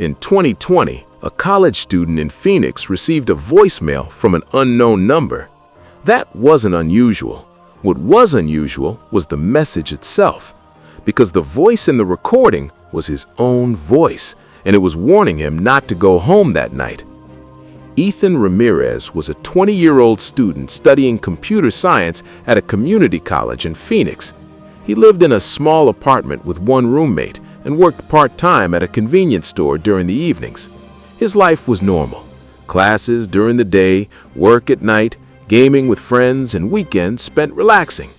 In 2020, a college student in Phoenix received a voicemail from an unknown number. That wasn't unusual. What was unusual was the message itself, because the voice in the recording was his own voice, and it was warning him not to go home that night. Ethan Ramirez was a 20-year-old student studying computer science at a community college in Phoenix. He lived in a small apartment with one roommate and worked part-time at a convenience store during the evenings. His life was normal. Classes during the day, work at night, gaming with friends, and weekends spent relaxing.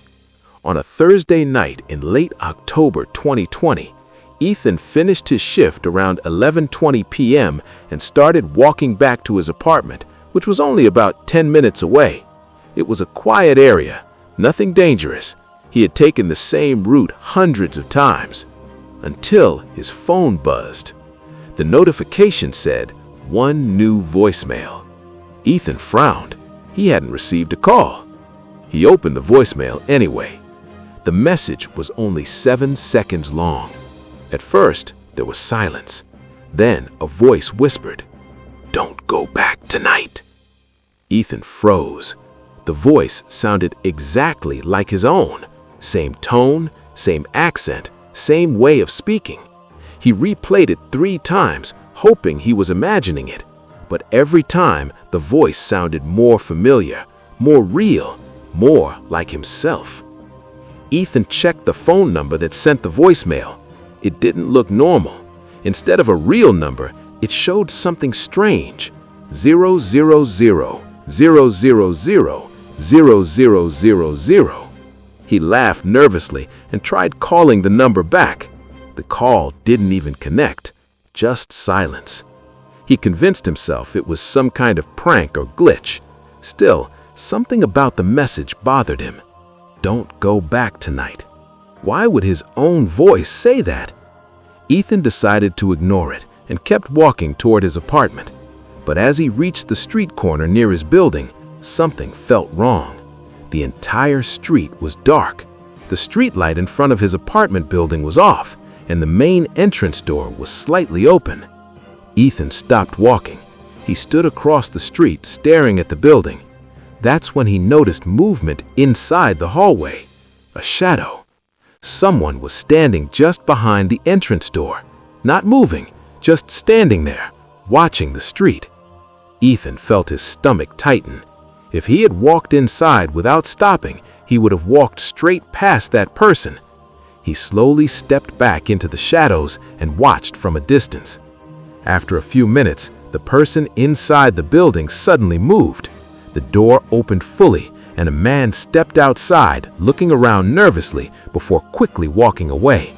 On a Thursday night in late October 2020, Ethan finished his shift around 11:20 p.m. and started walking back to his apartment, which was only about 10 minutes away. It was a quiet area, nothing dangerous. He had taken the same route hundreds of times, until his phone buzzed. The notification said, "One new voicemail." Ethan frowned. He hadn't received a call. He opened the voicemail anyway. The message was only 7 seconds long. At first, there was silence. Then a voice whispered, "Don't go back tonight." Ethan froze. The voice sounded exactly like his own. Same tone, same accent, same way of speaking. He replayed it 3 times, hoping he was imagining it. But every time, the voice sounded more familiar, more real, more like himself. Ethan checked the phone number that sent the voicemail. It didn't look normal. Instead of a real number, it showed something strange. 000 000 0000. He laughed nervously and tried calling the number back. The call didn't even connect, just silence. He convinced himself it was some kind of prank or glitch. Still, something about the message bothered him. Don't go back tonight. Why would his own voice say that? Ethan decided to ignore it and kept walking toward his apartment. But as he reached the street corner near his building, something felt wrong. The entire street was dark. The streetlight in front of his apartment building was off, and the main entrance door was slightly open. Ethan stopped walking. He stood across the street staring at the building. That's when he noticed movement inside the hallway. A shadow. Someone was standing just behind the entrance door, not moving, just standing there, watching the street. Ethan felt his stomach tighten. If he had walked inside without stopping, he would have walked straight past that person. He slowly stepped back into the shadows and watched from a distance. After a few minutes, the person inside the building suddenly moved. The door opened fully, and a man stepped outside, looking around nervously before quickly walking away.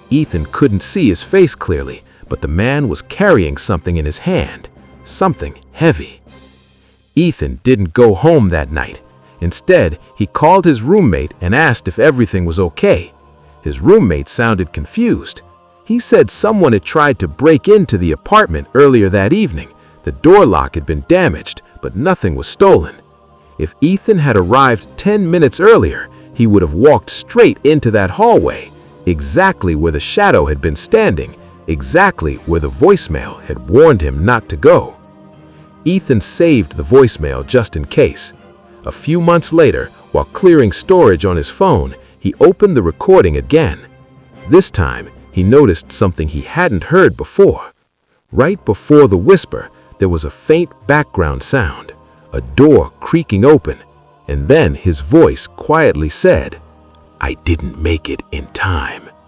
Ethan couldn't see his face clearly, but the man was carrying something in his hand, something heavy. Ethan didn't go home that night. Instead, he called his roommate and asked if everything was okay. His roommate sounded confused. He said someone had tried to break into the apartment earlier that evening. The door lock had been damaged, but nothing was stolen. If Ethan had arrived 10 minutes earlier, he would have walked straight into that hallway, exactly where the shadow had been standing, exactly where the voicemail had warned him not to go. Ethan saved the voicemail just in case. A few months later, while clearing storage on his phone, he opened the recording again. This time, he noticed something he hadn't heard before. Right before the whisper, there was a faint background sound, a door creaking open, and then his voice quietly said, "I didn't make it in time."